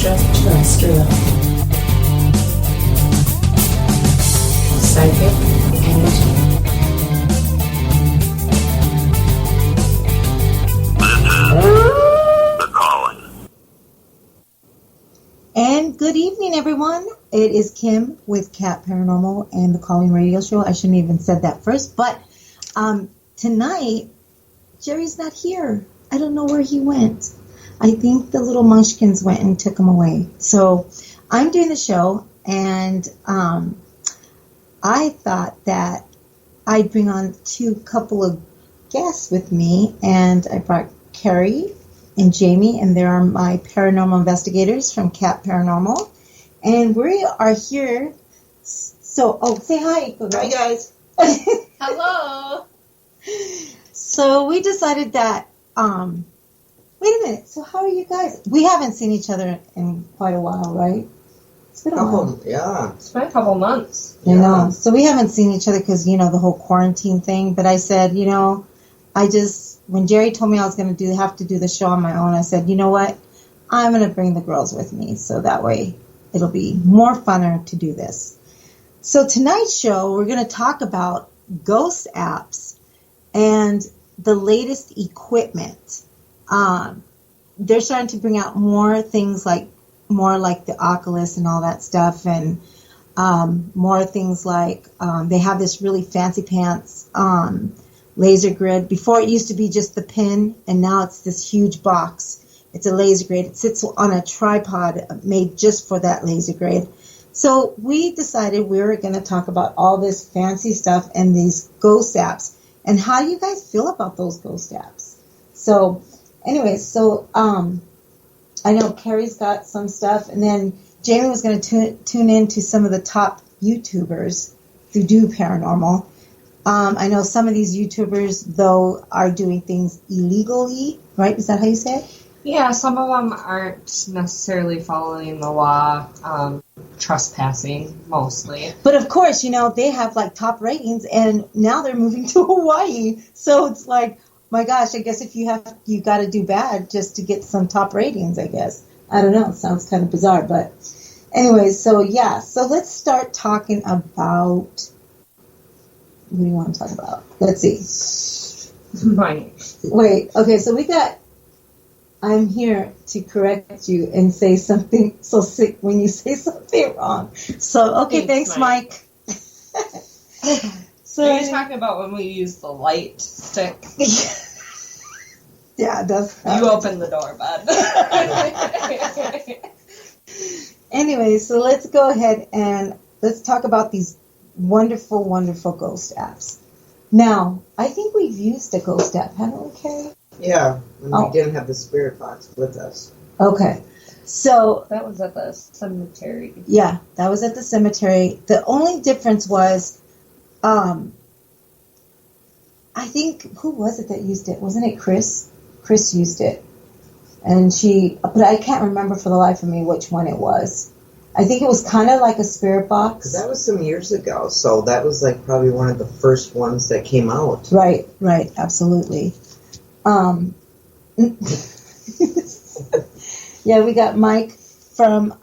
extraterrestrial, psychic energy. The Calling. And good evening, everyone. It is Kim with Cat Paranormal and the Calling Radio Show. I shouldn't even said that first, but tonight Jerry's not here. I don't know where he went. I think the little munchkins went and took him away. So I'm doing the show, and I thought that I'd bring on couple of guests with me, and I brought Carrie and Jamie, and they are my paranormal investigators from Cat Paranormal, and we are here. So, say hi. Hi, guys. Hello. So we decided that. Wait a minute. So how are you guys? We haven't seen each other in quite a while, right? It's been a while. Yeah. It's been a couple months. I know. So we haven't seen each other because, the whole quarantine thing. But I said, when Jerry told me I was going to have to do the show on my own, I said, you know what? I'm going to bring the girls with me. So that way it'll be more funner to do this. So tonight's show, we're going to talk about ghost apps and the latest equipment. They're starting to bring out more things more like the Oculus and all that stuff, and more things like they have this really fancy pants laser grid. Before it used to be just the pin, and now it's this huge box. It's a laser grid. It sits on a tripod made just for that laser grid. So we decided we were going to talk about all this fancy stuff and these ghost apps, and how do you guys feel about those ghost apps? So anyway, I know Carrie's got some stuff, and then Jamie was going to tune into some of the top YouTubers who do paranormal. I know some of these YouTubers, though, are doing things illegally, right? Is that how you say it? Yeah, some of them aren't necessarily following the law, trespassing mostly. But of course, they have top ratings, and now they're moving to Hawaii. So it's like, my gosh, I guess if you got to do bad just to get some top ratings, I guess. I don't know. It sounds kind of bizarre, but anyway, so yeah. So let's start talking about, what do you want to talk about? Let's see. Right. Wait, okay, so I'm here to correct you and say something so sick when you say something wrong. So, okay, thanks Mike. So are you talking about when we use the light stick? Yeah, that's... You opened the door, bud. Anyway, so let's go ahead and let's talk about these wonderful, wonderful ghost apps. Now, I think we've used a ghost app, haven't we, Carrie? Yeah, when we didn't have the spirit box with us. Okay. So... That was at the cemetery. Yeah, that was at the cemetery. The only difference was... I think, who was it that used it? Wasn't it Chris? Chris used it. But I can't remember for the life of me which one it was. I think it was kind of like a spirit box. 'Cause that was some years ago, so that was probably one of the first ones that came out. Right, absolutely. Yeah, we got Mike from,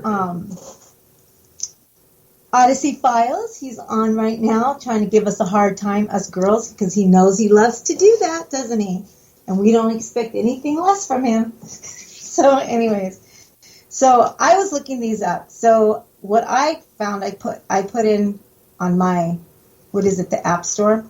Odyssey Files. He's on right now trying to give us a hard time, us girls, because he knows he loves to do that, doesn't he? And we don't expect anything less from him. So anyways, so I was looking these up. So what I found, I put in on my, the App Store,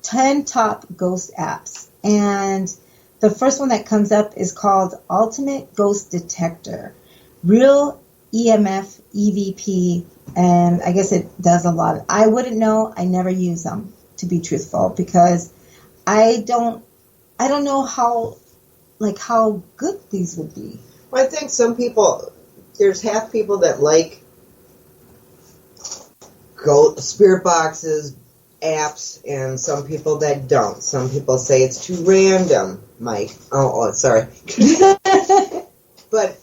10 top ghost apps. And the first one that comes up is called Ultimate Ghost Detector. Real EMF, EVP, and I guess it does a lot. I wouldn't know. I never use them, to be truthful, because I don't know how good these would be. Well, I think there's half people that like spirit boxes, apps, and some people that don't. Some people say it's too random, Mike. Oh, sorry. But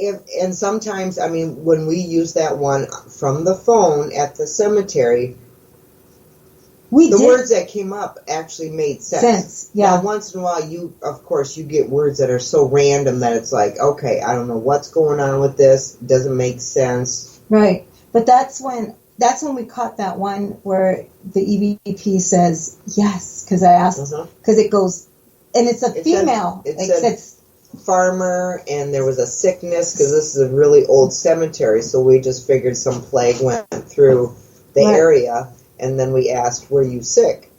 and sometimes, when we use that one from the phone at the cemetery, We The did words that came up actually made sense. Yeah. Now, once in a while, you get words that are so random that it's like, okay, I don't know what's going on with this. It doesn't make sense. Right. But that's when we caught that one where the EVP says yes, because I asked, because it goes, and it's a female. It said farmer, and there was a sickness, because this is a really old cemetery, so we just figured some plague went through the area, and then we asked, were you sick?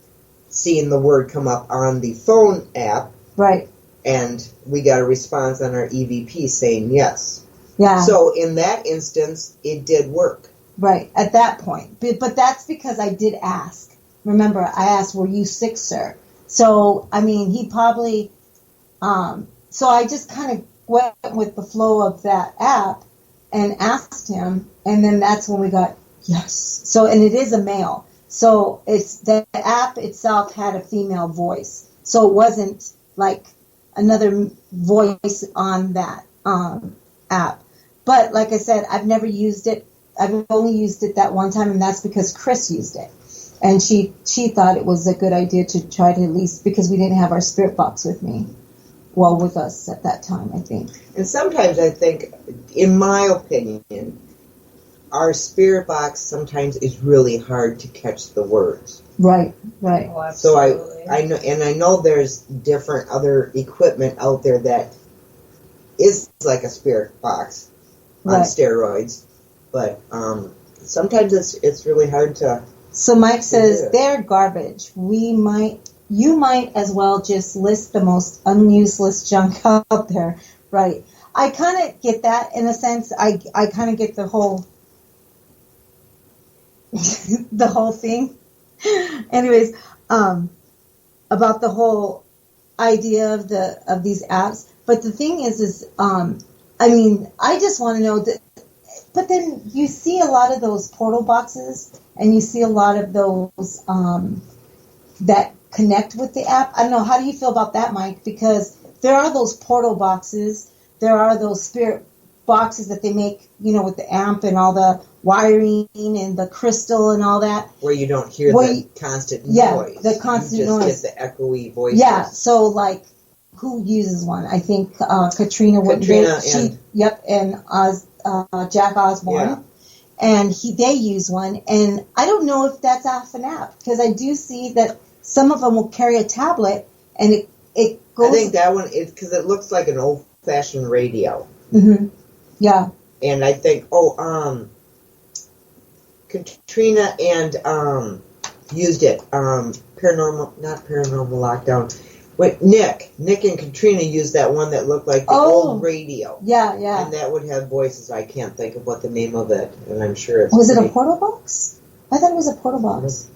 Seeing the word come up on the phone app. Right. And we got a response on our EVP saying yes. Yeah. So in that instance, it did work. Right, at that point. But that's because I did ask. Remember, I asked, were you sick, sir? So, I mean, he probably... so I just kind of went with the flow of that app and asked him, and then that's when we got yes. So, and it is a male. So it's the app itself had a female voice. So it wasn't like another voice on that app. But like I said, I've never used it. I've only used it that one time, and that's because Chris used it. And she thought it was a good idea to try to at least, because we didn't have our spirit box with us at that time, I think. And sometimes I think, in my opinion, our spirit box sometimes is really hard to catch the words. Right, right. Oh, so absolutely. I know there's different other equipment out there that is like a spirit box on steroids, but sometimes it's really hard to. So Mike says they're garbage. You might as well just list the most unuseless junk out there. Right. I kind of get that in a sense. I kind of get the whole the whole thing. Anyways, about the whole idea of these apps. But the thing is I mean, I just want to know that. But then you see a lot of those portal boxes, and you see a lot of those that connect with the app. I don't know. How do you feel about that, Mike? Because there are those portal boxes. There are those spirit boxes that they make, with the amp and all the wiring and the crystal and all that. Where you don't hear the constant noise. Yeah, the constant noise. You just get the echoey voices. Yeah, so like, who uses one? I think Katrina would. And Jack Osborne. Yeah. And they use one, and I don't know if that's off an app, because I do see that some of them will carry a tablet, and it goes. I think that one is because it looks like an old-fashioned radio. Mm-hmm. Yeah. And I think, Katrina and used it. Not Paranormal Lockdown. Wait, Nick and Katrina used that one that looked like the old radio. Yeah, yeah. And that would have voices. I can't think of what the name of it, and I'm sure it's. Was it a portal box? I thought it was a portal box.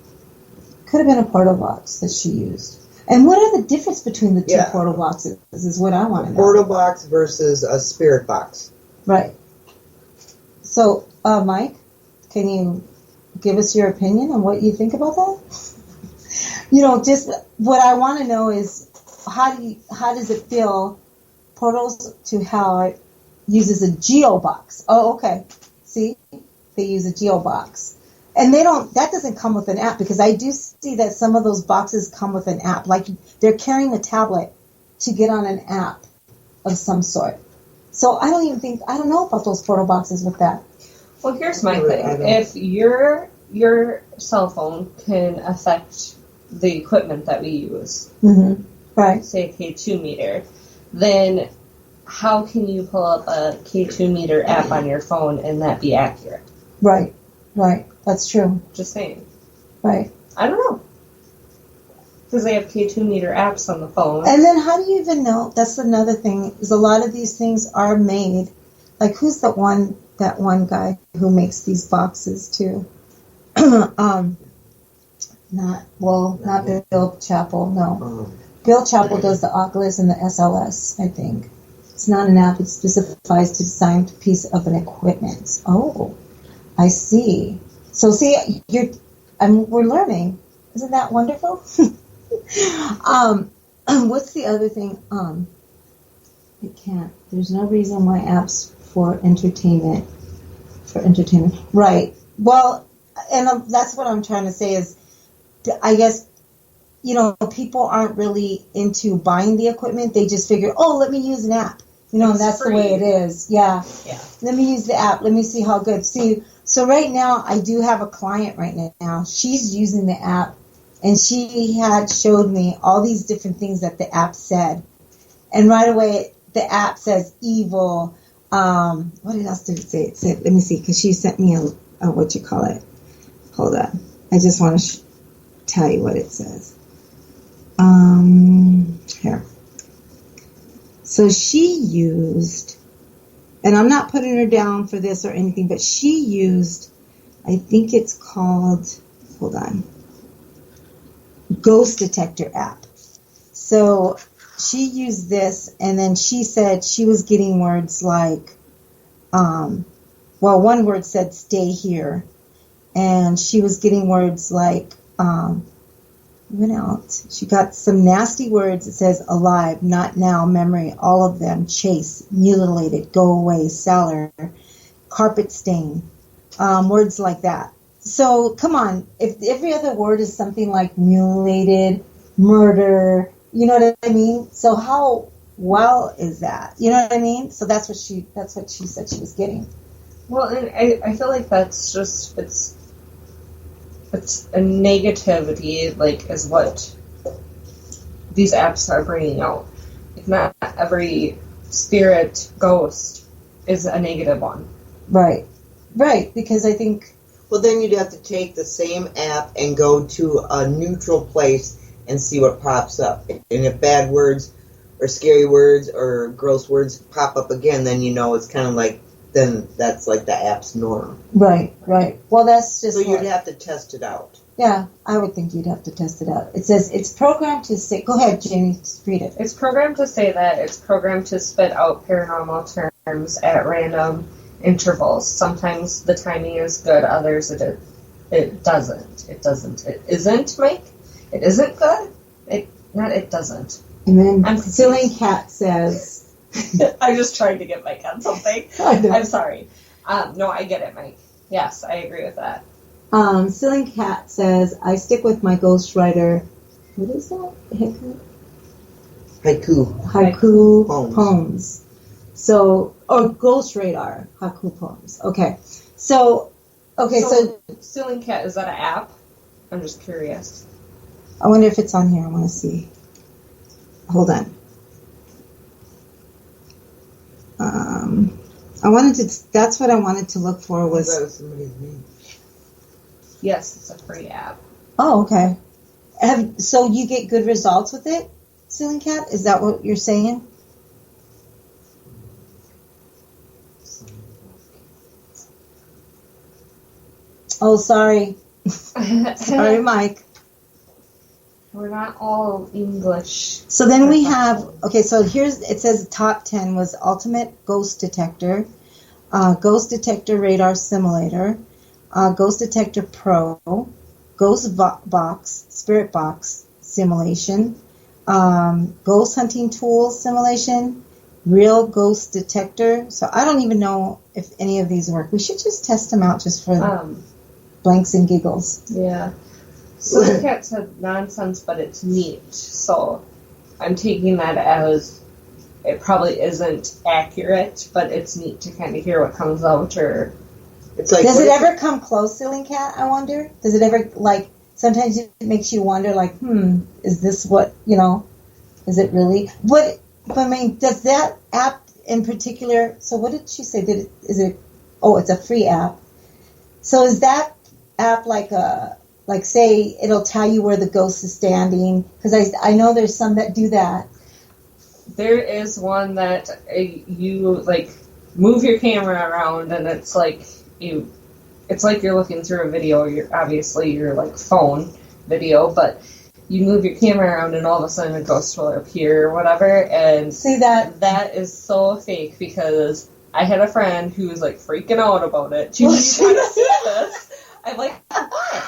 Could have been a portal box that she used. And what are the difference between the two portal boxes? Is what I want to know. Portal box versus a spirit box. Right. So, Mike, can you give us your opinion on what you think about that? Just what I want to know is how does it feel? Portals to Hell it uses a geo box. Oh, okay. See, they use a geo box, and that doesn't come with an app, because I do see that some of those boxes come with an app, like they're carrying a tablet to get on an app of some sort. So I don't know about those portal boxes with that. Well, here's my thing. If your cell phone can affect the equipment that we use, right? Say a K2 meter, then how can you pull up a K2 meter app on your phone and that be accurate? Right. That's true. Just saying. Right. I don't know. Because they have K2 meter apps on the phone. And then how do you even know? That's another thing, is a lot of these things are made. Like, who's that one guy who makes these boxes too? Not Bill Chappell, no. Bill Chappell does the Oculus and the SLS, I think. It's not an app, it specifies to design a piece of an equipment. Oh, I see. So see, we're learning. Isn't that wonderful? What's the other thing? It can't. There's no reason why apps for entertainment. Right. Well, and that's what I'm trying to say is, I guess, people aren't really into buying the equipment. They just figure, oh, let me use an app. And that's free. The way it is. Yeah. Yeah. Let me use the app. Let me see how good. See, so right now I do have a client right now. She's using the app, and she had showed me all these different things that the app said. And right away, the app says evil. What else did it say? It said, let me see, because she sent me a what you call it. Hold on. I just want to tell you what it says. Here. So she used, and I'm not putting her down for this or anything, but she used, I think it's called, hold on, Ghost Detector app. So she used this, and then she said she was getting words like, one word said stay here, and she was getting words like, went out. She got some nasty words. It says alive, not now, memory, all of them, chase, mutilated, go away, cellar, carpet stain, words like that. So come on, if every other word is something like mutilated, murder, you know what I mean? So how well is that? You know what I mean? So that's what she said she was getting. Well, and I feel like that's just it's a negativity, like, is what these apps are bringing out. Like, not every spirit, ghost is a negative one. Right, because I think... Well, then you'd have to take the same app and go to a neutral place and see what pops up. And if bad words or scary words or gross words pop up again, then it's kind of like, then that's like the app's norm. Right. Well, that's just... So you'd have to test it out. Yeah, I would think you'd have to test it out. It says it's programmed to say... Go ahead, Jamie, read it. It's programmed to say that. It's programmed to spit out paranormal terms at random intervals. Sometimes the timing is good, others it doesn't. It doesn't. It isn't, Mike? It isn't good? It doesn't. And then Ceiling Cat says... I just tried to get Mike on something. I'm sorry. No, I get it, Mike. Yes, I agree with that. Ceiling Cat says, I stick with my ghostwriter. What is that? Haiku poems. So, or Ghost Radar haiku poems. Okay. So Ceiling Cat, is that an app? I'm just curious. I wonder if it's on here. I want to see. Hold on. That's what I wanted to look for was... That was somebody's name. Yes, it's a free app. Oh, okay. So you get good results with it, Ceiling Cat? Is that what you're saying? Oh, sorry. Sorry, Mike. We're not all English. So then we have, so it says top 10 was Ultimate Ghost Detector, Ghost Detector Radar Simulator, Ghost Detector Pro, Ghost Box, Spirit Box Simulation, Ghost Hunting Tool Simulation, Real Ghost Detector. So I don't even know if any of these work. We should just test them out just for blanks and giggles. Yeah. So the cat said nonsense, but it's neat. So I'm taking that as it probably isn't accurate, but it's neat to kind of hear what comes out. Or it's like, does it ever come close, Ceiling Cat? I wonder. Does it ever Sometimes it makes you wonder, is this what Is it really? What? I mean, does that app in particular? So what did she say? Is it? Oh, it's a free app. So is that app say it'll tell you where the ghost is standing? Because I know there's some that do that. There is one that you move your camera around, and it's like you're looking through a video. Your phone video, but you move your camera around, and all of a sudden a ghost will appear or whatever. And see that is so fake, because I had a friend who was freaking out about it. She was like, "You see this?" I'm like, "What?"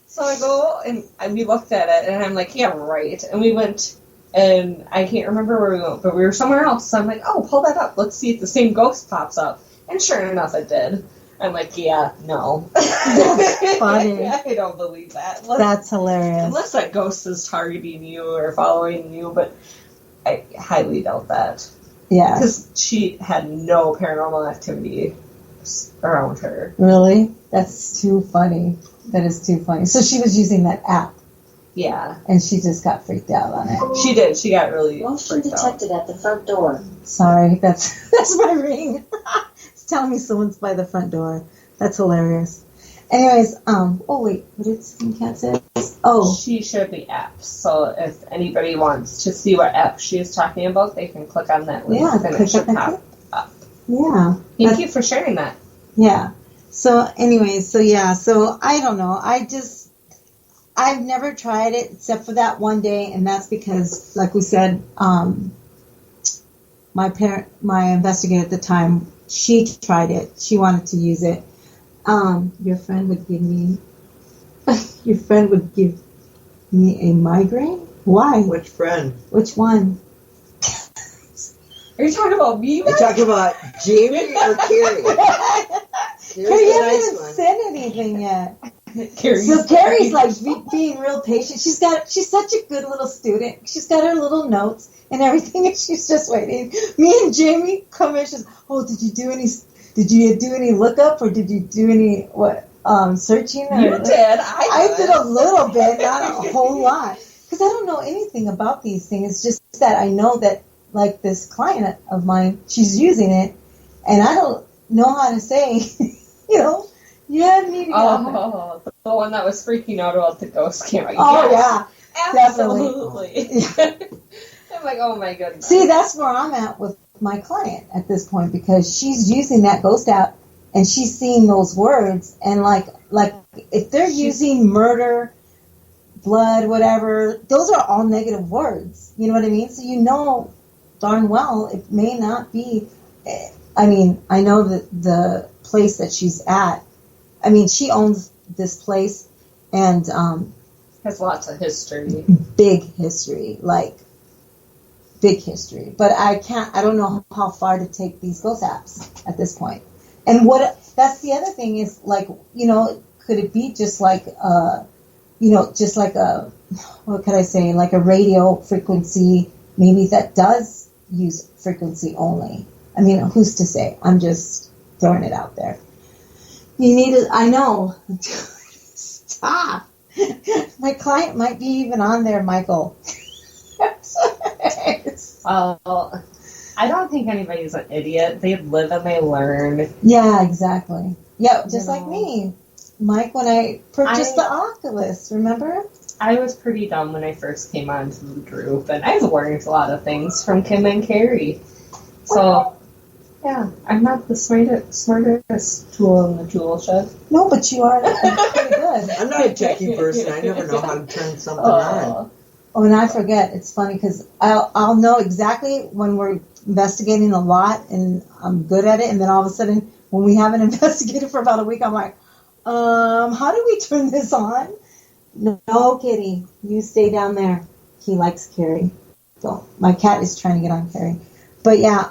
So I go and we looked at it, and I'm like, "Yeah, right." And we went, and I can't remember where we went, but we were somewhere else. So I'm like, "Oh, pull that up. Let's see if the same ghost pops up." And sure enough, it did. I'm like, yeah, no. That's funny. I don't believe that. That's hilarious. Unless that ghost is targeting you or following you, but I highly doubt that. Yeah. Because she had no paranormal activity around her. Really? That's too funny. That is too funny. So she was using that app, Yeah, and she just got freaked out on it. she did. She got really Motion freaked out. detected at the front door. Sorry, that's my ring. It's telling me someone's by the front door. That's hilarious. Anyways, oh wait, what did Skin Cat say? Oh, She shared the app, so if anybody wants to see what app she is talking about, they can click on that link yeah, and it click should on pop. that. Yeah, Thank you for sharing that. yeah. So anyways, so I don't know. I've never tried it except for that one day, and that's because, like we said, my investigator at the time, she tried it. She wanted to use it. Your friend would give me a migraine? Why? Which friend? Which one? Are you talking about me? Are you talking about Jamie or Carrie? Carrie Carrie's a hasn't nice one. said anything yet. Carrie's So Carrie's like being real patient. She's such a good little student. She's got her little notes and everything, and she's just waiting. Me and Jamie come in. She's, oh, did you do any lookup, or did you do any searching? You did. I did a little bit, not a whole lot, because I don't know anything about these things. It's just that I know that, like, this client of mine, she's using it, and I don't know how to say, you had me to Oh, the one that was freaking out about the ghost camera. Oh, Yes, yeah. absolutely. I'm like, oh my goodness. See, that's where I'm at with my client at this point, because she's using that ghost app and she's seeing those words, and like if they're using murder, blood, whatever, those are all negative words. You know what I mean? So darn well it may not be. I mean, I know that the place that she's at, I mean, she owns this place and Has lots of history. big history, big history. But I don't know how far to take these ghost apps at this point. And that's the other thing is, could it be just like what could I say, like a radio frequency, maybe that does use frequency only. I mean, who's to say? I'm just throwing it out there. You need to, I know. Stop. My client might be even on there, Michael. Well, I don't think anybody's an idiot. They live and they learn. Yeah, exactly. Yeah, just like know. me. Mike, when I purchased the Oculus, remember? I was pretty dumb when I first came onto the group, and I've learned a lot of things from Kim and Carrie. So, yeah, I'm not the smartest tool in the tool shed. No, but you are pretty good. I'm not a techie person. I never know how to turn something on. Oh, and I forget. It's funny because I'll know exactly when we're investigating a lot and I'm good at it, and then all of a sudden when we haven't investigated for about a week, I'm like, how do we turn this on? No, Kitty, you stay down there. He likes Carrie. So my cat is trying to get on Carrie. But yeah,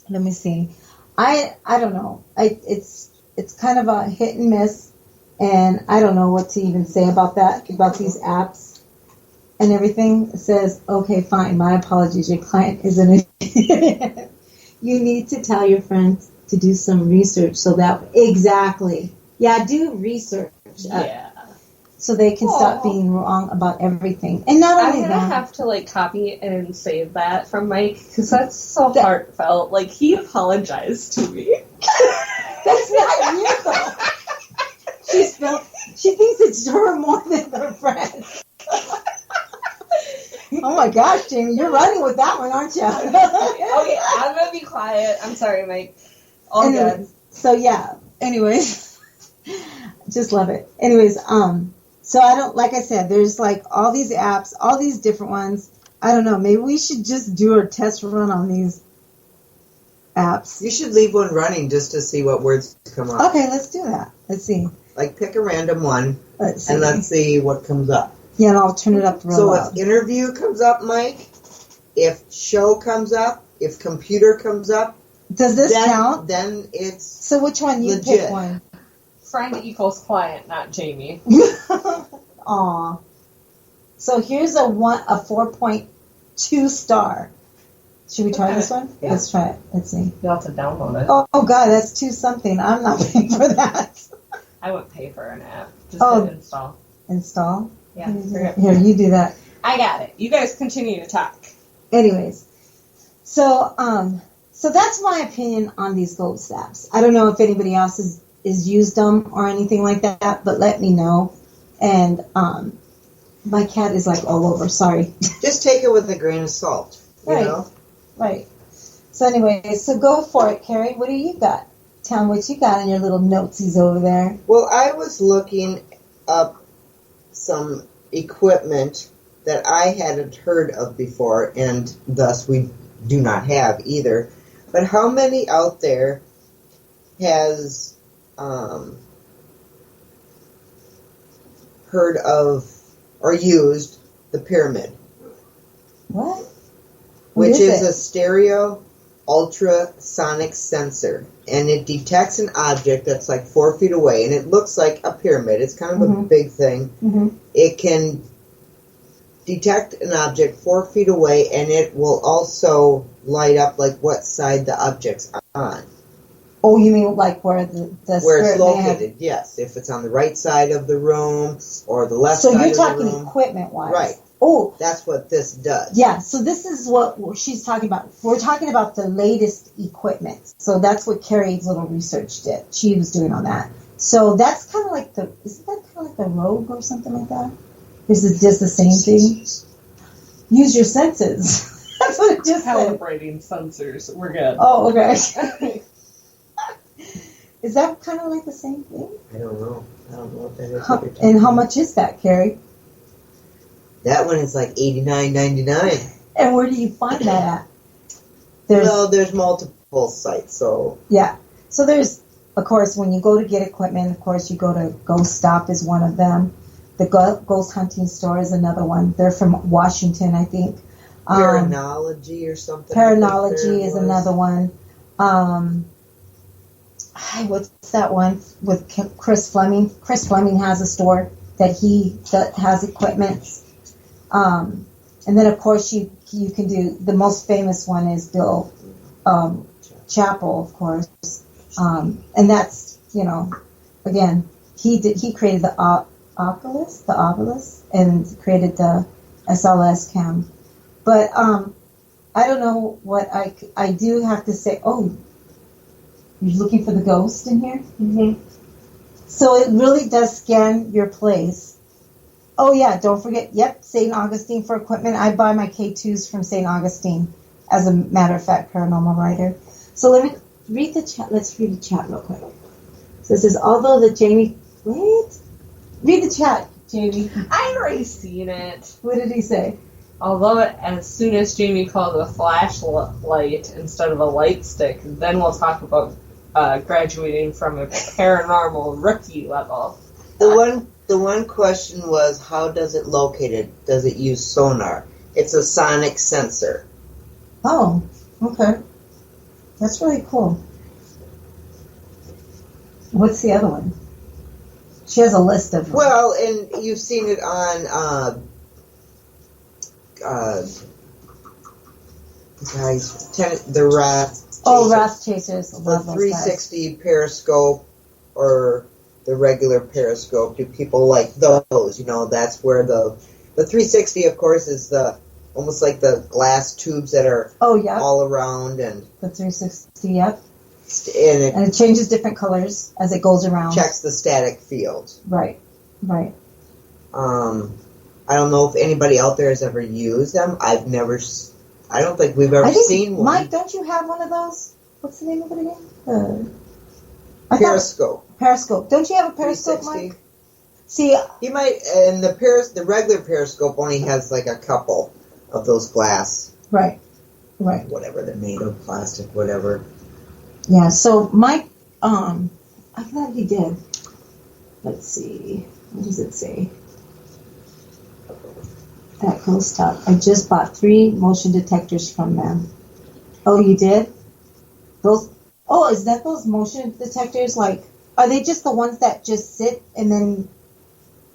let me see. I don't know. It's kind of a hit and miss, and I don't know what to even say about these apps. And everything says, okay, fine, my apologies, your client is an idiot. You need to tell your friends to do some research so that, exactly. Yeah, do research. Yeah. So they can stop being wrong about everything. And not I'm only going to that. have to, copy and save that from Mike, because that's so heartfelt. Like, he apologized to me. That's not you, though. She thinks it's her more than her friend. Oh my gosh, Jamie, you're running with that one, aren't you? Okay, I'm gonna be quiet. I'm sorry, Mike. All good. So yeah. Anyways, just love it. Anyways, so I don't, like I said, there's like all these apps, all these different ones. I don't know. Maybe we should just do a test run on these apps. You should leave one running just to see what words come up. Okay, let's do that. Let's see. Like pick a random one Let's see. and let's see what comes up. Yeah, and I'll turn it up real So loud. if interview comes up, Mike, if show comes up, if computer comes up, Does this then, count? Then it's So which one? You legit. pick one. Friend equals client, not Jamie. Aw. So here's a 4.2 star. Should we try Okay. this one? Yeah. Let's try it. Let's see. You'll have to download it. Oh God, that's 2 something. I'm not paying for that. I wouldn't pay for an app. Just Oh. hit install. Install. Yeah. Here, you do that. I got it. You guys continue to talk. Anyways, so that's my opinion on these ghost apps. I don't know if anybody else is used them or anything like that, but let me know. And my cat is like all over. Sorry. Just take it with a grain of salt. You Right. know? Right. So anyway, so go for it, Carrie. What do you got? Tell me what you got in your little notesies over there. Well, I was looking up some equipment that I hadn't heard of before, and thus we do not have either. But how many out there has heard of or used the pyramid, What? which is it? a stereo ultrasonic sensor, and it detects an object that's like 4 feet away, and it looks like a pyramid. It's kind of a Mhm. big thing. Mm-hmm. It can detect an object 4 feet away, and it will also light up like what side the object's on, Oh, you mean like where the where it's spirit may have- located. Yes, if it's on the right side of the room or the left So side you're of talking the room. equipment-wise, Right. Oh, That's what this does. yeah. So this is what she's talking about. We're talking about the latest equipment. So that's what Carrie's little research did. She was doing on that. So that's kind of like isn't that kind of like the Rogue or something like that? Is it just the same thing? Use your senses. That's what it just said. Calibrating sensors. We're good. Oh, okay. Is that kind of like the same thing? I don't know. I don't know what that is. And how much is that, Carrie? That one is like $89.99. And where do you find that at? There's Well, there's multiple sites, so Yeah. So there's, of course, when you go to get equipment, of course, you go to Ghost Stop is one of them. The Ghost Hunting Store is another one. They're from Washington, I think. Paranology or something. Paranology is another one. What's that one with Chris Fleming? Chris Fleming has a store that has equipment. And then, of course, you can do, the most famous one is Bill Chappell, of course. And that's, again, he created the Oculus, and created the SLS cam. But I don't know what I do have to say. Oh, you're looking for the ghost in here? Mm-hmm. So it really does scan your place. Oh yeah, don't forget. Yep, St. Augustine for equipment. I buy my K2s from St. Augustine. As a matter of fact, Paranormal Writer. So let me read the chat. Let's read the chat real quick. So it says, although the Jamie, wait, read the chat, Jamie. I already seen it. What did he say? Although as soon as Jamie calls a flashlight instead of a light stick, then we'll talk about graduating from a paranormal rookie level. The one question was, how does it locate it? Does it use sonar? It's a sonic sensor. Oh, okay. That's really cool. What's the other one? She has a list of them. Well, and you've seen it on the Wrath. Oh, Wrath Chasers. The Love those 360 periscope or the regular periscope. Do people like those? That's where the 360, of course, is the almost like the glass tubes that are guys. Oh, yeah. all around, and The 360, yep. it And it changes different colors as it goes around. checks the static field. Right. I don't know if anybody out there has ever used them. I don't think we've ever I think, seen one. Mike, don't you have one of those? What's the name of it again? Periscope. Periscope. Don't you have a Periscope, 360. Mike? See, You might, and the regular periscope only has like a couple of those glass, right. whatever they're made of, plastic, whatever. Yeah, so Mike, I thought he did. Let's see. What does it say? That Ghost Stop. I just bought 3 motion detectors from them. Oh, you did? Those. Oh, is that those motion detectors? Like, are they just the ones that just sit and then?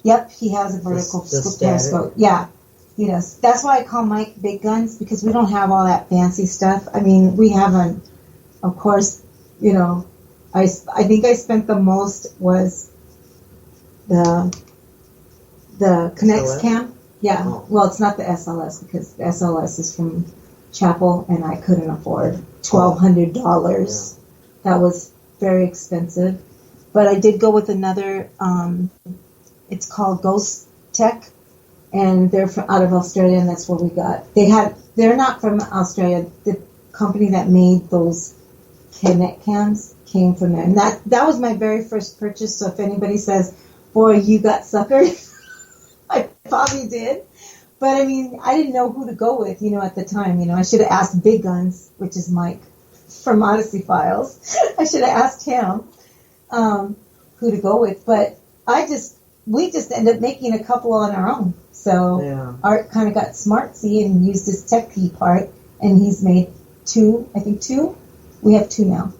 Yep, he has a vertical periscope. Yeah, he does. That's why I call Mike Big Guns, because we don't have all that fancy stuff. I mean, we haven't. Of course, you know, I think I spent the most was the Kinex SLS? cam. Yeah. Oh. Well, it's not the SLS, because the SLS is from Chapel, and I couldn't afford $1,200. That was very expensive. But I did go with another. It's called Ghost Tech, and they're from out of Australia, and that's what we got. They're not from Australia. The company that made those Kinect cams came from there, and that was my very first purchase. So if anybody says, "Boy, you got suckered," I probably did. But I mean, I didn't know who to go with, at the time. I should have asked Big Guns, which is Mike from Odyssey Files. I should have asked him who to go with. But we just ended up making a couple on our own. So Art kind of got smartsy and used his techie part, and he's made two. We have two now.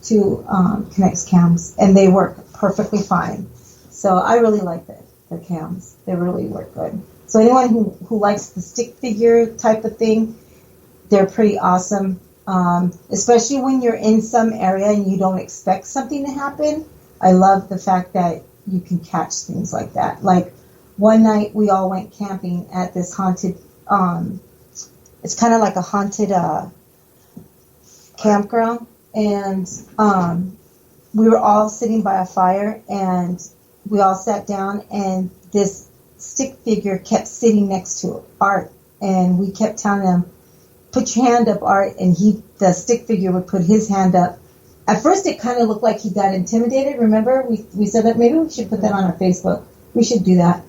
Two Kinex cams, and they work perfectly fine. So I really like the cams. They really work good. So anyone who likes the stick figure type of thing, they're pretty awesome. Especially when you're in some area and you don't expect something to happen. I love the fact that you can catch things like that. Like one night we all went camping at this haunted, it's kind of like a haunted campground. And we were all sitting by a fire, and we all sat down, and this stick figure kept sitting next to Art, and we kept telling him, "Put your hand up, Art," and the stick figure would put his hand up. At first, it kind of looked like he got intimidated. Remember, we said that maybe we should put that on our Facebook. We should do that.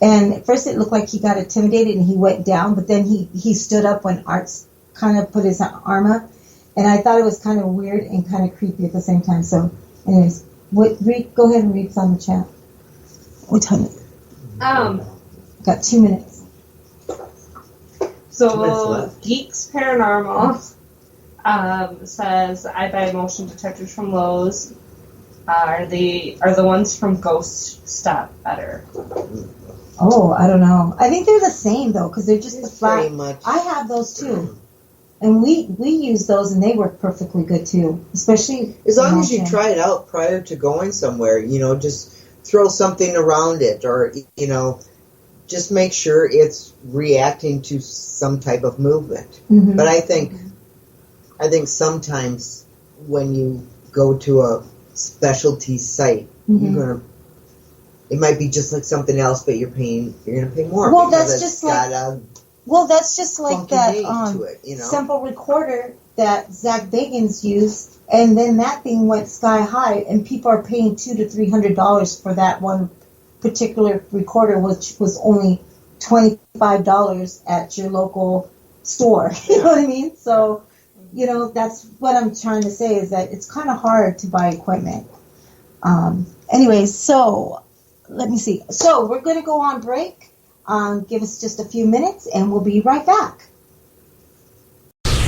And at first, it looked like he got intimidated and he went down, but then he stood up when Art's kind of put his arm up, and I thought it was kind of weird and kind of creepy at the same time. So, anyways, go ahead and read what's on the chat. What time? Got 2 minutes. So Geeks Paranormal says, I buy motion detectors from Lowe's. Are the ones from Ghost Stop better? Oh, I don't know. I think they're the same though, because they're just the flat. Pretty much. I have those too, and we use those, and they work perfectly good too. Especially as long as you try it out prior to going somewhere. Just throw something around it, or just make sure it's reacting to some type of movement. Mm-hmm. But I think sometimes when you go to a specialty site, Mm-hmm. it might be just like something else, but you're gonna pay more. Well, because that's it's just like that to it, simple recorder that Zach Bagans used, and then that thing went sky high, and people are paying $200 to $300 for that one particular recorder, which was only $25 at your local store. You know what I mean? So, that's what I'm trying to say, is that it's kind of hard to buy equipment. Anyways, so let me see. So we're going to go on break. Give us just a few minutes, and we'll be right back.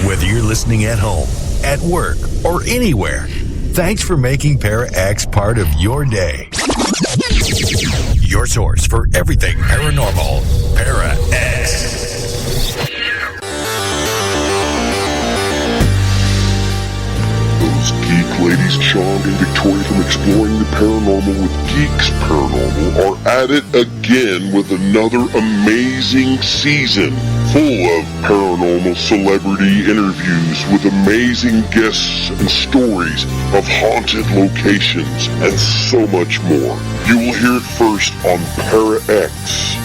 Whether you're listening at home, at work, or anywhere, thanks for making Para-X part of your day. Your source for everything paranormal. Para-X. Those geek ladies, Sean and Victoria from Exploring the Paranormal with Geeks Paranormal, are at it again with another amazing season full of paranormal celebrity interviews with amazing guests and stories of haunted locations and so much more. You will hear it first on Para-X.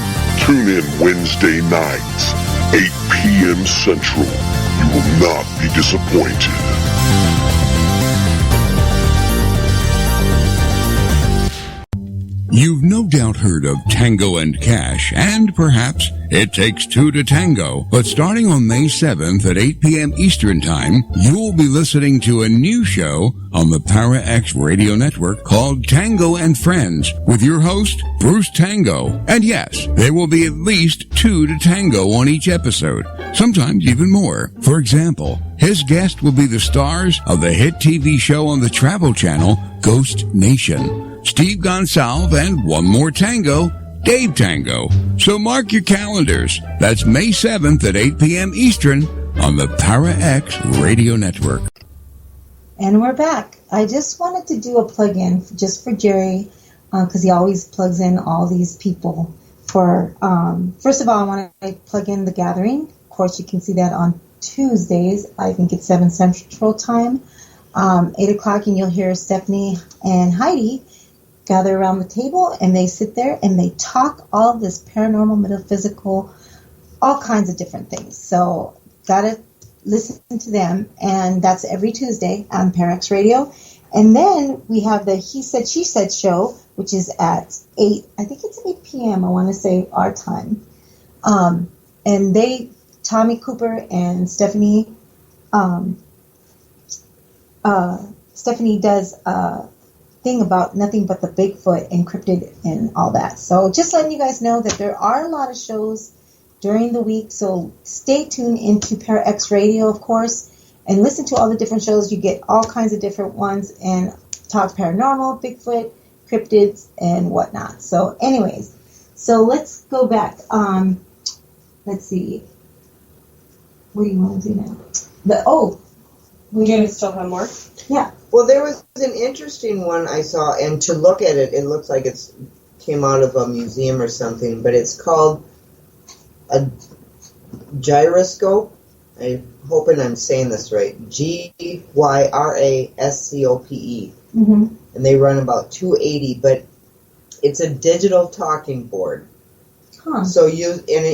Tune in Wednesday nights, 8 p.m. Central. You will not be disappointed. You've no doubt heard of Tango and Cash, and perhaps It Takes Two to Tango. But starting on May 7th at 8 p.m. Eastern Time, you'll be listening to a new show on the Para X Radio Network called Tango and Friends with your host, Bruce Tango. And yes, there will be at least 2 to tango on each episode, sometimes even more. For example, his guest will be the stars of the hit TV show on the Travel Channel, Ghost Nation, Steve Gonsalve, and one more tango, Dave Tango. So mark your calendars. That's May 7th at 8 p.m. Eastern on the Para X Radio Network. And we're back. I just wanted to do a plug-in just for Jerry, because he always plugs in all these people. For first of all, I want to plug in The Gathering. Of course, you can see that on Tuesdays. I think it's 7 Central Time, 8 o'clock, and you'll hear Stephanie and Heidi gather around the table, and they sit there and they talk all of this paranormal, metaphysical, all kinds of different things. So gotta listen to them, and that's every Tuesday on Parax Radio. And then we have the He Said, She Said show, which is at 8, I think it's 8 p.m., I want to say our time. And Tommy Cooper and Stephanie, Stephanie does a thing about nothing but the Bigfoot encrypted and all that. So just letting you guys know that there are a lot of shows during the week, so stay tuned into Parax Radio, of course, and listen to all the different shows. You get all kinds of different ones and talk paranormal, Bigfoot, cryptids, and whatnot. So anyways, so let's go back. Let's see. What do you want to do now? We're going to still have more? Yeah. Well, there was an interesting one I saw, and to look at it, it looks like it came out of a museum or something, but it's called a gyroscope. I'm hoping I'm saying this right. Gyrascope. Mm-hmm. And they run about $280, but it's a digital talking board. Huh. So it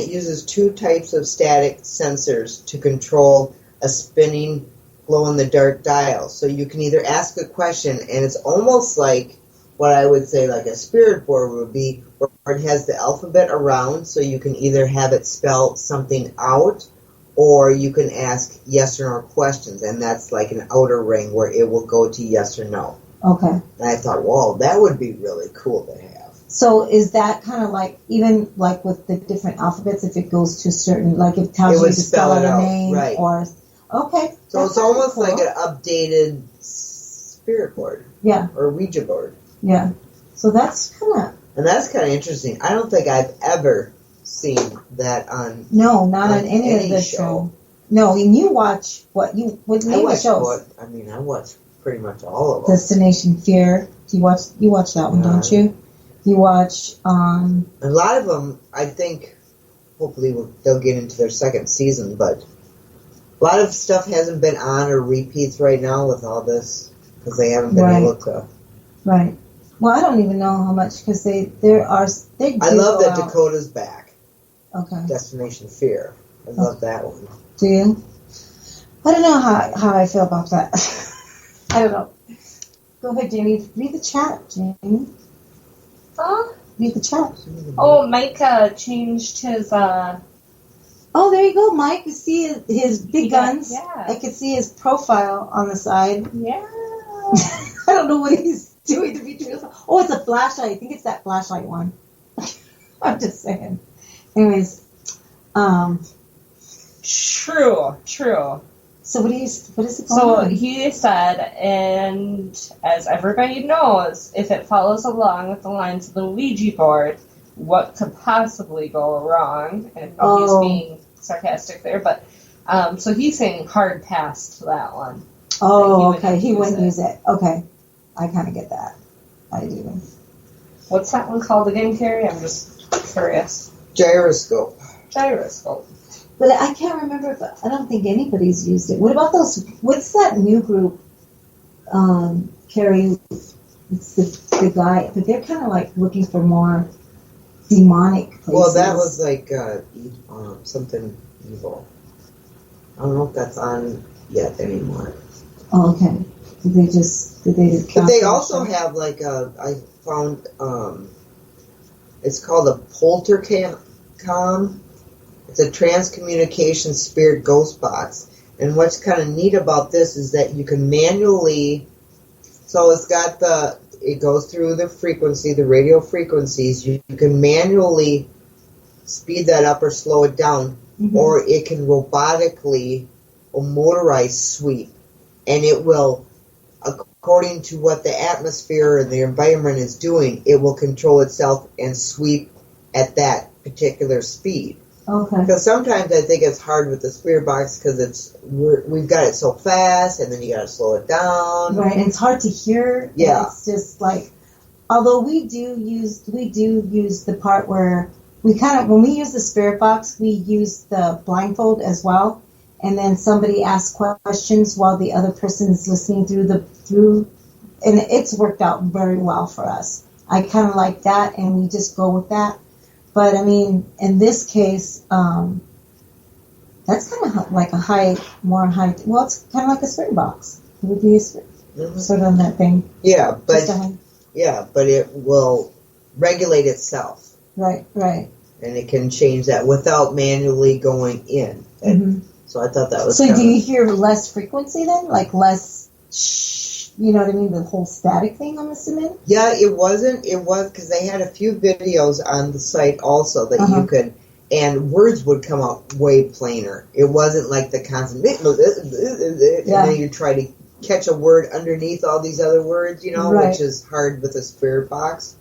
uses 2 types of static sensors to control a spinning glow-in-the-dark dial. So you can either ask a question, and it's almost like what I would say like a spirit board would be, where it has the alphabet around, so you can either have it spell something out, or you can ask yes or no questions, and that's like an outer ring where it will go to yes or no. Okay. And I thought, whoa, that would be really cool to have. So is that kind of like, even like with the different alphabets, if it goes to certain, like if it tells you to spell out a name, right. Or, okay. So it's almost like an updated spirit board. Yeah. Or Ouija board. Yeah. So that's kind of... And that's kind of interesting. I don't think I've ever seen that on... No, not on any of the show. No, and you watch what name the shows? I watch pretty much all of them. Destination Fear. You watch that one, don't you? You watch... A lot of them, I think, hopefully they'll get into their second season, but a lot of stuff hasn't been on or repeats right now with all this, because they haven't been able to... Right. Well, I don't even know how much, because they I love that Dakota's back. Okay. Destination Fear. I love that one. Do you? I don't know how I feel about that. I don't know. Go ahead, Jamie. Read the chat, Jamie. Read the chat. Oh, Mike changed his... Oh, there you go, Mike. You see his big guns. Yeah. I can see his profile on the side. Yeah. I don't know what he's doing to be true. Oh, it's a flashlight. I think it's that flashlight one. I'm just saying. Anyways, True. So what is it going So on? he said, and as everybody knows, if it follows along with the lines of the Ouija board, what could possibly go wrong? And he's being sarcastic there, but so he's saying hard pass to that one. Oh, okay. He wouldn't use it. Okay. I kind of get that. I do. What's that one called again, Carrie? I'm just curious. Gyroscope. But I can't remember, but I don't think anybody's used it. What about those? What's that new group? Carrie, it's the guy, but they're kind of like looking for more demonic places. Well, that was like something evil. I don't know if that's on yet anymore. Oh, okay. Did they just But they also have like I found It's called a Poltercom. It's a transcommunication spirit ghost box. And what's kind of neat about this is that you can manually, so it goes through the frequency, the radio frequencies. You can manually speed that up or slow it down, or it can robotically or motorized sweep. And it will, according to what the atmosphere or the environment is doing, it will control itself and sweep at that particular speed. Okay. Because sometimes I think it's hard with the spirit box because we've got it so fast, and then you got to slow it down. Right, and it's hard to hear. Yeah. It's just like, although we do use the part where when we use the spirit box, we use the blindfold as well, and then somebody asks questions while the other person is listening through, and it's worked out very well for us. I kind of like that, and we just go with that. But I mean, in this case, that's kind of like more high. Well, it's kind of like a spirit box. It would be sort of on that thing. Yeah, but it will regulate itself. Right. And it can change that without manually going in. So I thought that was. So do you hear less frequency then, like less? You know what I mean? The whole static thing, I'm assuming? Yeah, it was because they had a few videos on the site also that you could, and words would come out way plainer. It wasn't like the constant, and then you try to catch a word underneath all these other words, which is hard with a spirit box.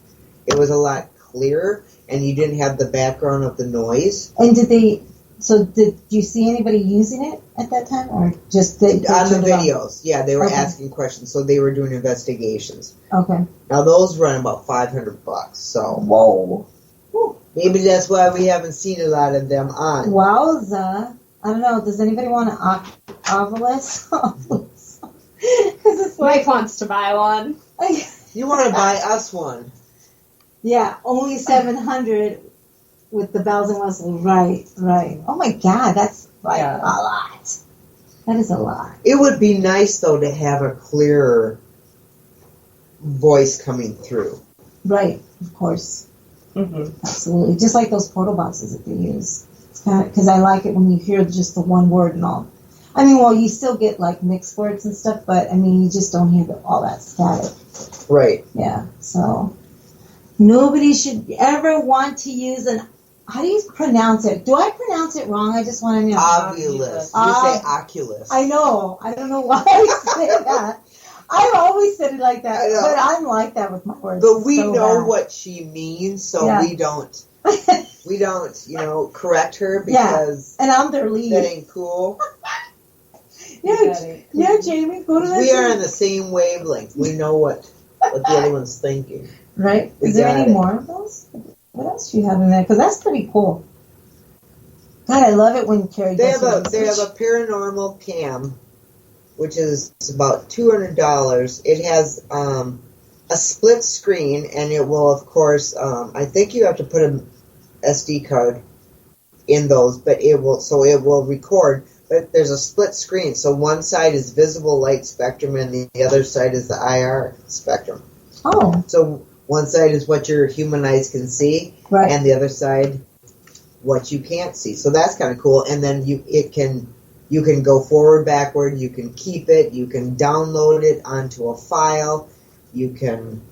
It was a lot clearer, and you didn't have the background of the noise. And did you see anybody using it at that time, or just on the videos? Yeah, they were asking questions, so they were doing investigations. Okay. Now those run about $500, so whoa, maybe that's why we haven't seen a lot of them on. Wowza! I don't know. Does anybody want an Ovilus? Because it's Mike wants to buy one. You want to buy us one? Yeah, only $700. With the bells and whistles, right. Oh my God, that's like a lot. That is a lot. It would be nice though to have a clearer voice coming through. Right, of course. Absolutely, just like those portal boxes that they use. It's kind of because I like it when you hear just the one word and all. I mean, well, you still get like mixed words and stuff, but I mean, you just don't hear all that static. Right. Yeah. So nobody should ever want to use an. How do you pronounce it? Do I pronounce it wrong? I just want to know. Ovilus. You say Oculus. I know. I don't know why I say that. I've always said it like that, but I'm like that with my words. But we know what she means, so we don't, correct her because and I'm their lead. That ain't cool. Yeah, Jamie, go to that. We are on the same wavelength. We know what the other one's thinking. Right? Is there any more of those? What else do you have in there? Because that's pretty cool. God, I love it when Carrie does They have a paranormal cam, which is about $200. It has a split screen, and it will, of course, I think you have to put an SD card in those, but it will record. But there's a split screen, so one side is visible light spectrum, and the other side is the IR spectrum. Oh. So one side is what your human eyes can see, and the other side what you can't see. So that's kind of cool. And then you can go forward, backward. You can keep it. You can download it onto a file. You can,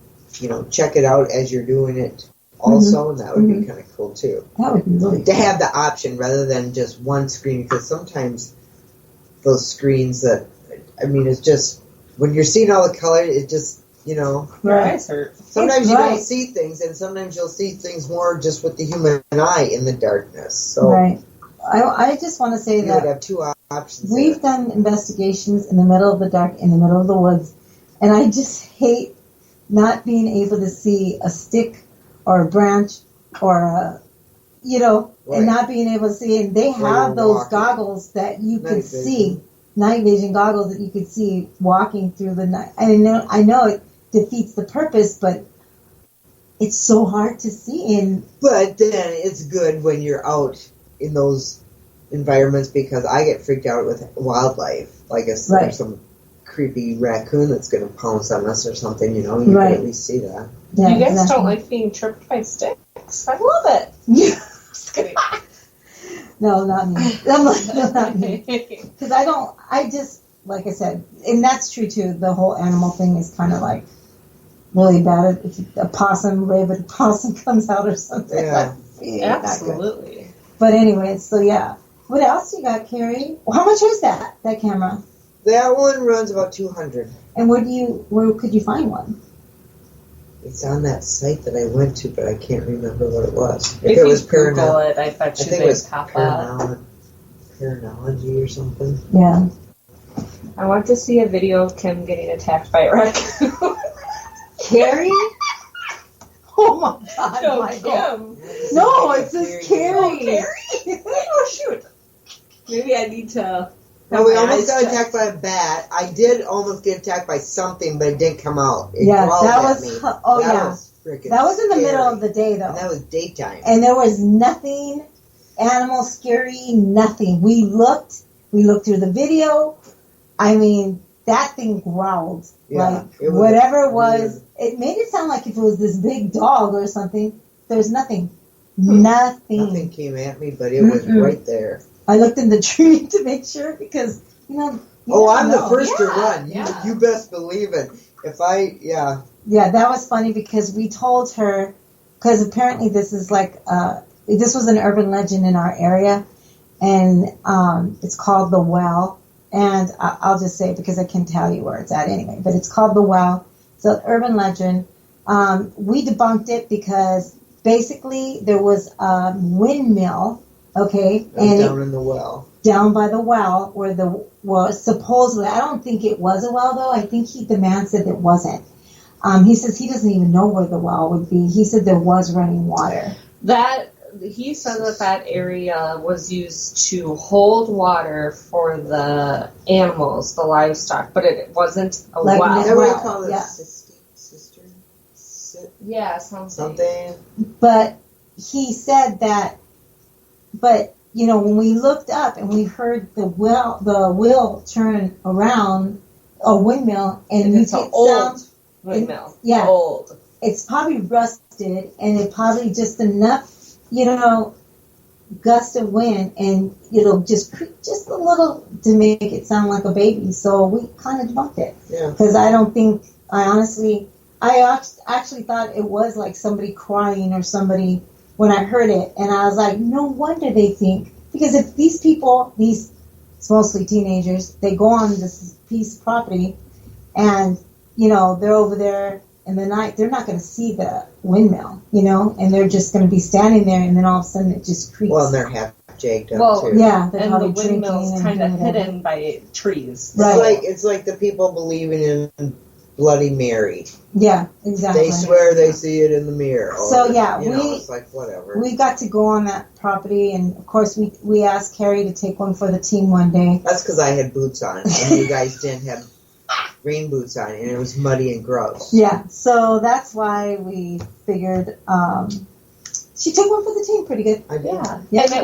check it out as you're doing it. Also, and that would be kind of cool too. That would be really cool. To have the option rather than just one screen, because sometimes those screens it's just when you're seeing all the color, it just. Your eyes hurt. Sometimes you don't see things, and sometimes you'll see things more just with the human eye in the darkness. So, I just want to say that would have two options. We've done investigations in the middle of the dark, in the middle of the woods, and I just hate not being able to see a stick or a branch or and not being able to see. And they have those goggles that you could see. Night vision goggles that you could see walking through the night. I know it defeats the purpose, but it's so hard to see in. But then it's good when you're out in those environments because I get freaked out with wildlife. Like if there's some creepy raccoon that's going to pounce on us or something, you can at least see that. Yeah, you guys don't like being tripped by sticks? X. I love it. Just kidding. No, not me. I'm like, no, not me. Because I just, like I said, and that's true too, the whole animal thing is kind of like really bad. If a possum, rabid possum comes out or something. Yeah. Absolutely. But anyway, so yeah. What else you got, Carrie? Well, how much is that camera? That one runs about $200. And where could you find one? It's on that site that I went to, but I can't remember what it was. If it was you Google Paranormal, it, I bet I you think it they was pop up. Paranology or something. Yeah. I want to see a video of Kim getting attacked by a raccoon. Carrie? Oh my God, No, Michael. Kim. No, it says Carrie. Oh, Carrie? Oh, shoot. Maybe I need to... No, we have my almost eyes got checked. attacked by a bat. I did almost get attacked by something, but it didn't come out. It Yeah, crawled that at was- me. oh, that yeah. was freaking That was in the scary. middle of the day, though. And that was daytime. And there was nothing animal scary, nothing. We looked through the video. I mean, that thing growled. Yeah, like, it was whatever it was, weird. it made it sound like if it was this big dog or something. There was nothing. Nothing. Nothing came at me, but it was Mm-mm. right there. I looked in the tree to make sure because, you Oh, never I'm know. the first to Yeah, run. yeah. You best believe it. Yeah. Yeah, that was funny because we told her, because apparently this is like, this was an urban legend in our area, and it's called The Well, and I'll just say it because I can tell you where it's at anyway, but it's called The Well. It's an urban legend. We debunked it because basically there was a windmill, okay, and Down in the well. down by the well where supposedly, I don't think it was a well though. I think the man said it wasn't. He says he doesn't even know where the well would be. He said there was running water. He said that area was used to hold water for the animals, the livestock, but it wasn't a Like well. Is that what you Well, call it? yeah. Cistern? Yeah, Something? But he said that, but when we looked up and we heard the wheel turn around, a windmill, and you it's an get old sound, windmill. yeah. Old. it's probably rusted and it probably just enough, gust of wind and it'll just creak just a little to make it sound like a baby. So we kind of debunked it. Yeah. Because I actually thought it was like somebody crying or somebody when I heard it. And I was like, no wonder they think. Because if these people, it's mostly teenagers, they go on this piece of property and, they're over there in the night, they're not going to see the windmill, and they're just going to be standing there and then all of a sudden it just creaks. Well, and they're half jagged up Well, too. Yeah, they're And the probably drinking windmill's and kind of doing whatever. hidden by trees. Right. It's like the people believing in Bloody Mary. Yeah, exactly. They swear they see it in the mirror. Or, So, yeah, it's like whatever. We got to go on that property, and of course, we asked Carrie to take one for the team one day. That's because I had boots on, and you guys didn't have rain boots on, and it was muddy and gross. Yeah, so that's why we figured she took one for the team pretty good. I did. Yeah, and she it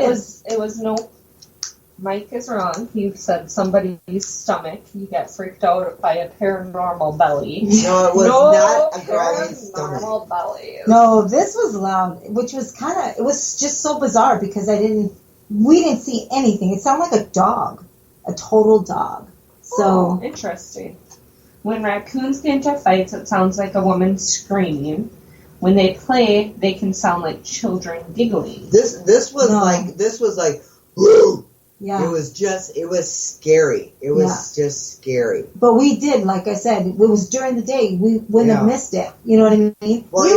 did. was no. Mike is wrong. He said somebody's stomach. You got freaked out by a paranormal belly. No, it was not a growling stomach. paranormal belly. No, this was loud, which was it was just so bizarre because we didn't see anything. It sounded like a dog, a total dog. So, Interesting. When raccoons get into fights, it sounds like a woman screaming. When they play, they can sound like children giggling. This was No. like, woo! yeah. It was scary. It was just scary. But we did, like I said, it was during the day. We wouldn't have Yeah. missed it. You know what I mean? Well, we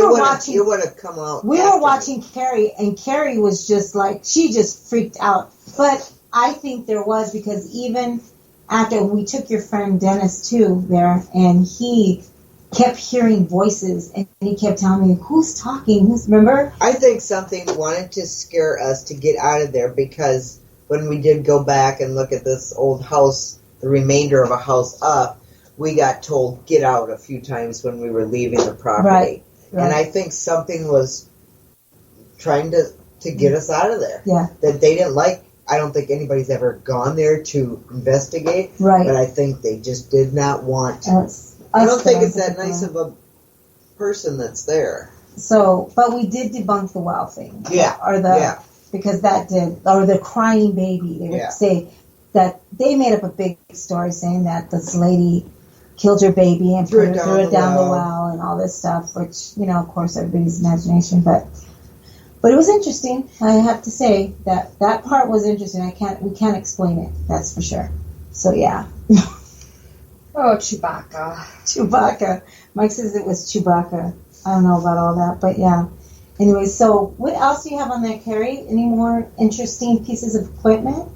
it would have come out. We after were watching Carrie, and Carrie was just like, she just freaked out. But I think there was, because even after we took your friend Dennis too there, and he kept hearing voices, and he kept telling me, who's talking? Remember? I think something wanted to scare us to get out of there, because when we did go back and look at this old house, the remainder of a house up, we got told get out a few times when we were leaving the property. Right. And I think something was trying to get us out of there. Yeah. That they didn't like. I don't think anybody's ever gone there to investigate. Right. But I think they just did not want. Us I don't think it's guys that nice of a person that's there. So, but we did debunk the WoW thing. Yeah. Or the because that did, or the crying baby. They would say that they made up a big story saying that this lady killed her baby and threw it down the well and all this stuff, which, you know, of course, everybody's imagination, but it was interesting. I have to say that part was interesting. We can't explain it. That's for sure. So yeah. Oh, Chewbacca. Mike says it was Chewbacca. I don't know about all that, but yeah. Anyway, so what else do you have on there, Carrie? Any more interesting pieces of equipment?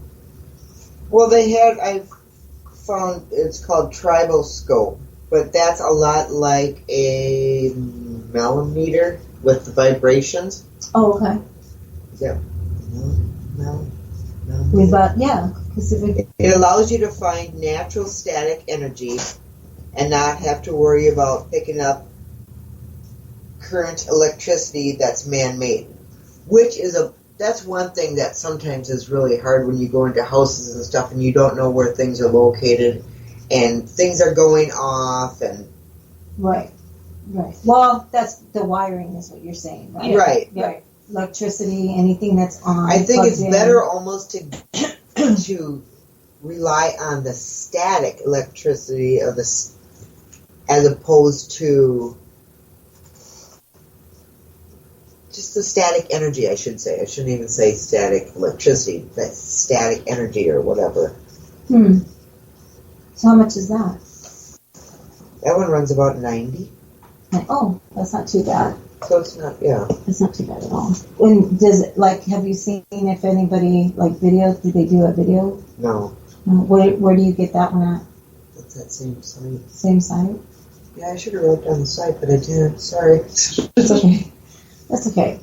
Well, I found it's called Triboscope, but that's a lot like a melanometer with the vibrations. Oh, okay. Yeah. It allows you to find natural static energy and not have to worry about picking up current electricity that's man-made, that's one thing that sometimes is really hard when you go into houses and stuff and you don't know where things are located and things are going off and right. Well, that's the wiring is what you're saying, right? Right. Yeah. Electricity, anything that's on. I think it's better almost to rely on the static electricity of as opposed to just the static energy, I should say. I shouldn't even say static electricity, but static energy or whatever. So how much is that? That one runs about 90. Oh, that's not too bad. So it's not, It's not too bad at all. And have you seen if anybody, videos, did they do a video? No. Where do you get that one at? It's that same site. Same site? Yeah, I should have wrote down the site, but I didn't. Sorry. It's okay. That's okay.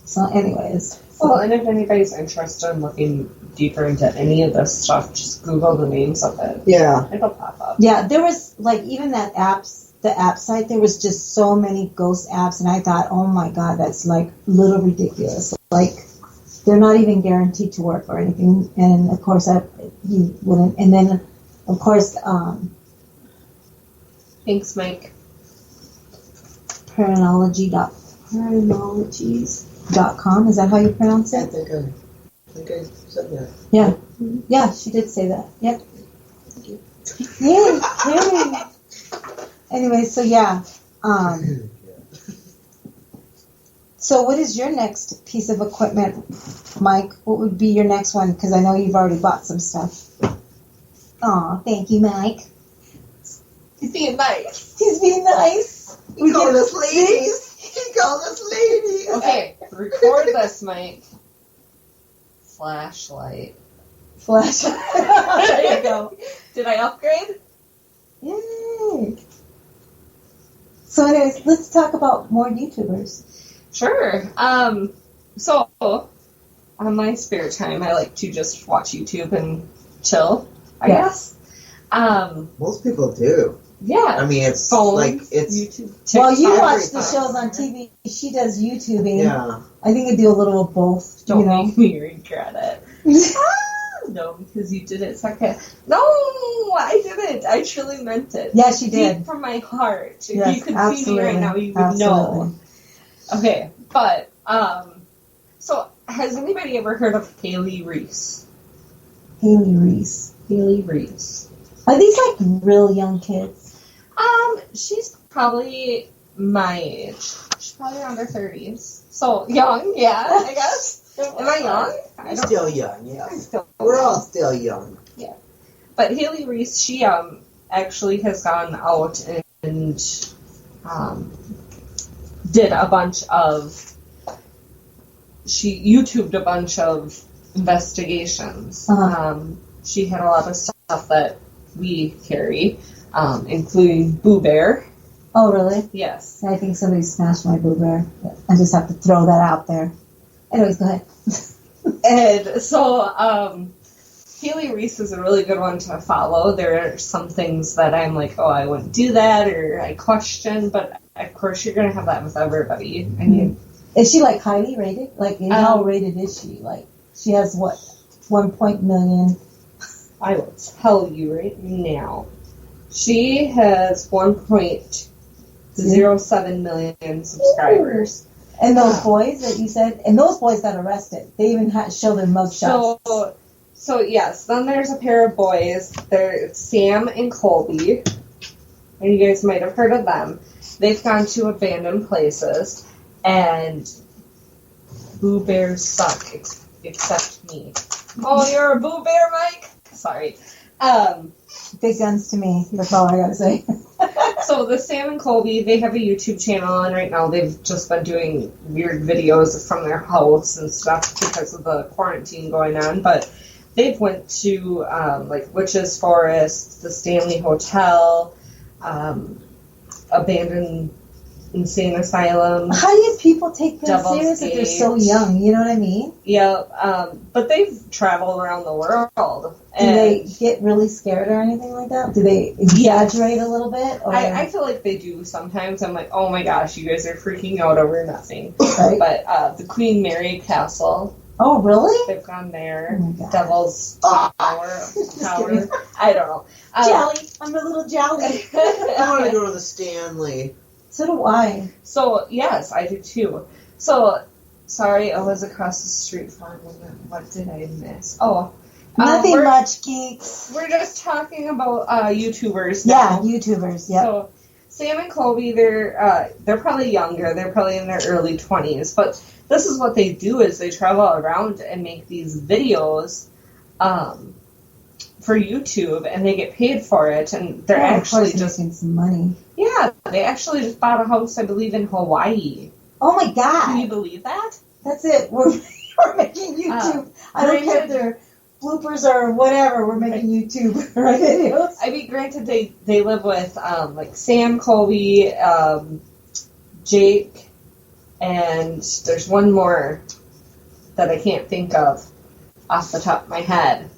So anyways. Well, and if anybody's interested in looking deeper into any of this stuff, just Google the names of it. Yeah. It'll pop up. Yeah, there was, even the app site, there was just so many ghost apps, and I thought, oh my God, that's, little ridiculous. They're not even guaranteed to work or anything, and, of course, you wouldn't. And then, of course, thanks, Mike. Paranologies.com, is that how you pronounce I it? think I said that. Yeah. Yeah, she did say that. Yep. Thank you. Yay. Anyway, so yeah. So what is your next piece of equipment, Mike? What would be your next one? Because I know you've already bought some stuff. Aw, thank you, Mike. He's being nice. He's being nice. He called us ladies. Okay, record this, Mike. Flashlight. There you go. Did I upgrade? Yay. So anyways, let's talk about more YouTubers. Sure. So, on my spare time, I like to just watch YouTube and chill, I guess. Most people do. Yeah. I mean, it's Phones, it's YouTube, TikTok. Well, you watch the everything. shows on TV. She does YouTubing. Yeah. I think I do a little of both. Don't you know? make me regret it. No, because you did it second. No, I didn't. I truly meant it. Yeah, she did. Deep from my heart. If Yes, you could absolutely. see me right now, you would Absolutely. know. Okay, but, so, has anybody ever heard of Haley Reese? Haley Reese. Haley Reese. Are these real young kids? She's probably my age. She's probably around her 30s. So, young, yeah, I guess. Am I young? I'm still young, yes. Still We're all still young. Yeah. But Haley Reese, she actually has gone out and did a bunch of, she YouTubed a bunch of investigations. She had a lot of stuff that we carry, including Boo Bear. Oh, really? Yes. I think somebody smashed my Boo Bear. I just have to throw that out there. Anyways, go ahead. And so, Haley Reese is a really good one to follow. There are some things that I'm like, oh, I wouldn't do that, or I question, but of course you're going to have that with everybody. I mean, is she highly rated? How rated is she? She has what? 1 million. I will tell you right now. She has 1.2 0.07 million subscribers. And those boys that you said, and those boys got arrested. They even had show their mugshots. So yes, then there's a pair of boys. They're Sam and Colby. And you guys might have heard of them. They've gone to abandoned places, and Boo Bears suck, except me. Oh, you're a Boo Bear, Mike? Sorry. Big guns to me. That's all I gotta say. So the Sam and Colby, they have a YouTube channel, and right now they've just been doing weird videos from their house and stuff because of the quarantine going on. But they've went to like Witches Forest, the Stanley Hotel, abandoned insane asylum. How do people take them Devil's serious if they're so Gate. young? You know what I mean? Yeah, but they've traveled around the world. Do they get really scared or anything like that? Do they exaggerate a little bit? Or? I feel like they do sometimes. I'm like, oh my gosh, you guys are freaking out over nothing. Right? But the Queen Mary Castle, Oh, really? they've gone there. Oh my God. Devil's Tower. kidding. I don't know. Jelly. I'm a little jelly. I want to go to the Stanley. So do I. So, yes, I do too. So, sorry, I was across the street from what did I miss? Oh. Nothing much, geeks. We're just talking about YouTubers Yeah, now. YouTubers. Yeah. So, Sam and Colby, they're probably younger. They're probably in their early 20s. But this is what they do: is they travel around and make these videos for YouTube, and they get paid for it. And they're actually just making some money. yeah, they actually just bought a house, I believe, in Hawaii. Oh my God! Can you believe that? That's it. We're making YouTube. I don't care if they're bloopers or whatever. We're making YouTube videos. I mean, granted, they live with like Sam, Colby, Jake, and there's one more that I can't think of off the top of my head.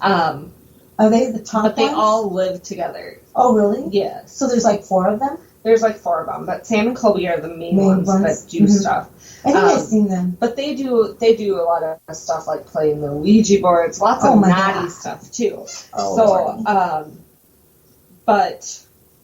Are they the top But they ones? all live together. Oh, really? Yes. So there's like 4 of them? There's like 4 of them, but Sam and Colby are the main ones that do Mhm. stuff. I think I've seen them. But they do a lot of stuff like playing the Ouija boards, lots Oh of my naughty God. stuff too. Oh, So, Lordy. but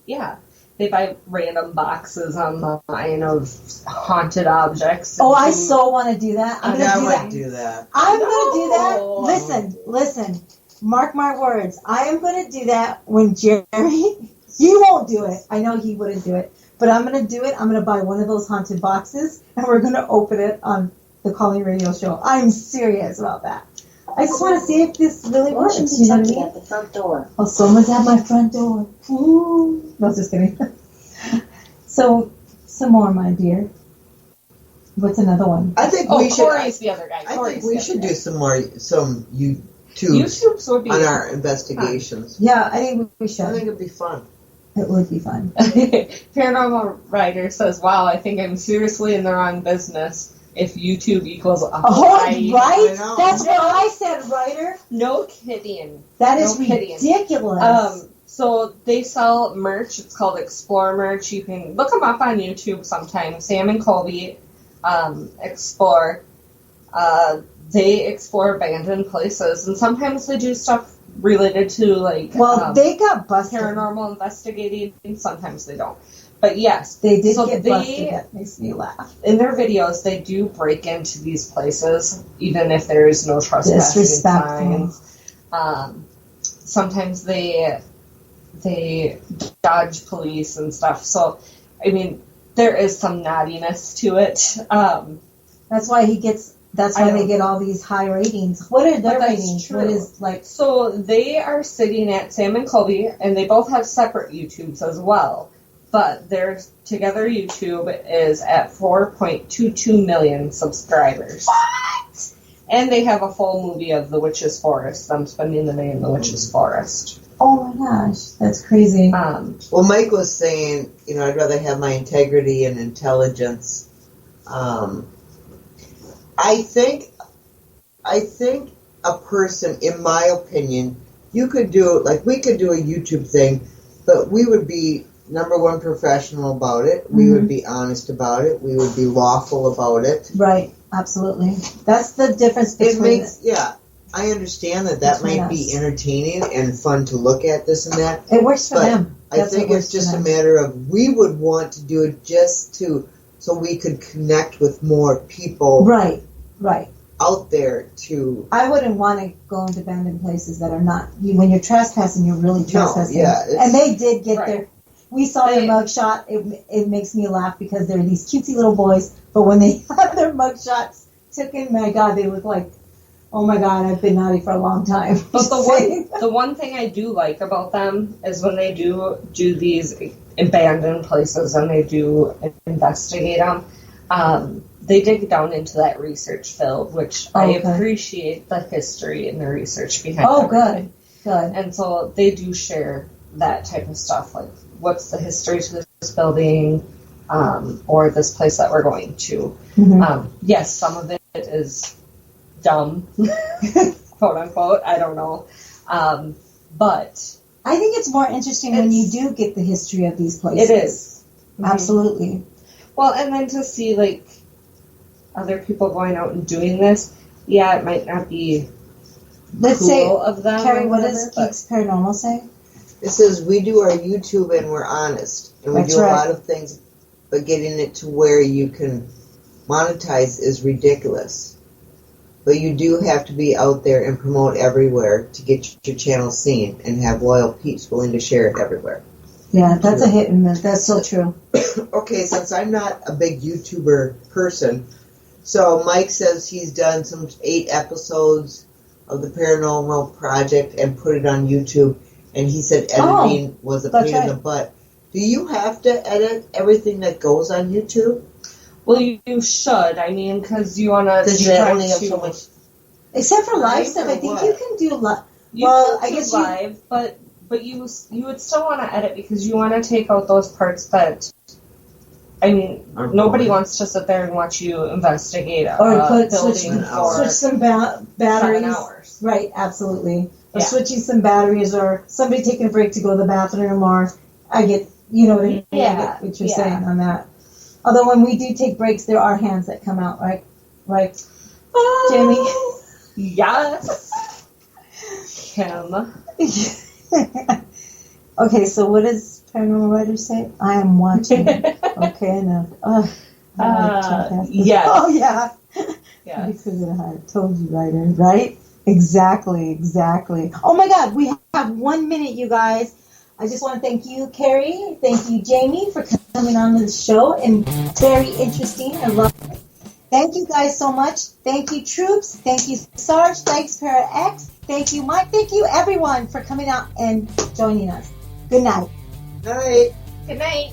yeah, they buy random boxes online of haunted objects. Oh, I and so want to do that. I'm Yeah, I going to do might that. do that. I'm going to do that. No. Listen. Mark my words. I am going to do that when Jerry, you won't do it. I know he wouldn't do it. But I'm going to do it. I'm going to buy one of those haunted boxes, and we're going to open it on the Calling Radio Show. I'm serious about that. I just want to see if this really works. You know what I mean? At the front door. Oh, someone's at my front door. Ooh. No, just kidding. So, some more, my dear. What's another one? I think Oh, we should. Corey's the other guy. I Corey's think the we other should guy. do some YouTube YouTube's would be on our investigations. Yeah, I think we I should. think it'd be fun. It would be fun. Paranormal Writer says, "Wow, I think I'm seriously in the wrong business. If YouTube equals a Oh, Hawaii." right? I know. That's what I said, writer. No kidding. That is No kidding. ridiculous. So they sell merch. It's called Explore Merch. You can look them up on YouTube sometime. Sam and Colby explore. They explore abandoned places, and sometimes they do stuff related to like they got busted. paranormal investigating. And sometimes they don't. But yes, They did so get they- busted. That makes me laugh. in their videos, they do break into these places, even if there is no trespassing Disrespectful. signs. Sometimes they dodge police and stuff. So, I mean, there is some naughtiness to it. That's why he gets. That's I why know. they get all these high ratings. What are their But that's ratings? true. What is like? So they are sitting at Sam and Colby, and they both have separate YouTubes as well. But their together YouTube is at 4.22 million subscribers. What? And they have a full movie of The Witch's Forest, them spending the night in the Witch's Forest. Oh my gosh, that's crazy. Well, Mike was saying, I'd rather have my integrity and intelligence. I think a person, in my opinion, we could do a YouTube thing, but we would be, number one, professional about it. We would be honest about it. We would be lawful about it. Right. Absolutely. That's the difference between. I understand that Between might be us. entertaining and fun to look at, this and that. It works for But them. I think it's just a matter of we would want to do it so we could connect with more people. Right. Out there to. I wouldn't want to go into abandoned places that are not. When you're trespassing, you're really trespassing. No, yeah, and they did get right. their. We saw their mugshot. It makes me laugh because they're these cutesy little boys, but when they have their mugshots taken, my God, they look like, oh my God, I've been naughty for a long time. But the one thing I do like about them is when they do these abandoned places and they do investigate them. They dig down into that research field, which I appreciate the history and the research behind. Oh, everything. good. And so they do share that type of stuff, like what's the history to this building, or this place that we're going to. Mm-hmm. Yes, some of it is dumb, quote unquote. I don't know, but I think it's more interesting when you do get the history of these places. It is. Absolutely. Well, and then to see like other people going out and doing this, it might not be Let's cool say, of them. Carrie, what does Geeks Paranormal say? It says we do our YouTube and we're honest, and we do a lot of things, but getting it to where you can monetize is ridiculous. But you do have to be out there and promote everywhere to get your channel seen and have loyal peeps willing to share it everywhere. Yeah, that's a hit and miss. That's so true. Okay, since I'm not a big YouTuber person, so Mike says he's done some 8 episodes of the Paranormal Project and put it on YouTube, and he said editing was a pain in the butt. Do you have to edit everything that goes on YouTube? Well, you should. I mean, because you want to. Because you only have so much. Except for live stuff, I think you can do live. Well, I guess live, but you would still want to edit because you want to take out those parts that. I mean, nobody wants to sit there and watch you investigate or switch some batteries. 7 hours. Right, absolutely. Or switching some batteries, or somebody taking a break to go to the bathroom, or I get, you know what I mean? I get what you're saying on that. Although when we do take breaks, there are hands that come out, right? Right, Jamie? Yes. Kim. Okay, so what does Paranormal Writer say? I am watching. Okay, no. Yes. Oh, yeah. Yes. Because I told you, writer, right? Exactly. Oh my God, we have 1 minute, you guys. I just want to thank you, Carrie. Thank you, Jamie, for coming on to the show. And very interesting. I love it. Thank you guys so much. Thank you, Troops. Thank you, Sarge. Thanks, Para X. Thank you, Mike. Thank you, everyone, for coming out and joining us. Good night. Night. Good night.